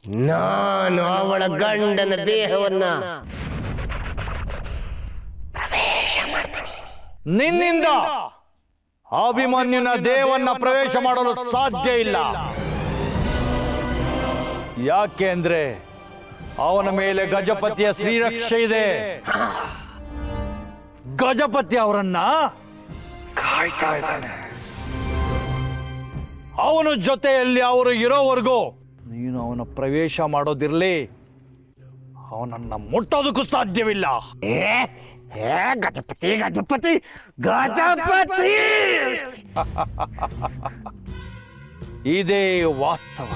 ನಾನು ಅವಳ ಗಂಡನ ದೇಹವನ್ನ ಪ್ರವೇಶ ಮಾಡ್ತೀನಿ. ನಿನ್ನಿಂದ ಅಭಿಮನ್ಯುನ ದೇಹವನ್ನ ಪ್ರವೇಶ ಮಾಡಲು ಸಾಧ್ಯ ಇಲ್ಲ. ಯಾಕೆ ಅಂದ್ರೆ ಅವನ ಮೇಲೆ ಗಜಪತಿಯ ಶ್ರೀರಕ್ಷೆ ಇದೆ. ಗಜಪತಿ ಅವರನ್ನ ಕಾಯ್ತಾ ಇದ್ದಾನೆ. ಅವನ ಜೊತೆಯಲ್ಲಿ ಅವರು ಇರೋವರೆಗೂ ನೀನು ಅವನ ಪ್ರವೇಶ ಮಾಡೋದಿರ್ಲಿ, ಅವನನ್ನ ಮುಟ್ಟೋದಕ್ಕೂ ಸಾಧ್ಯವಿಲ್ಲ. ಗಜಪತಿ ಗಜಪತಿ ಗಜಪತಿ ಇದೇ ವಾಸ್ತವ.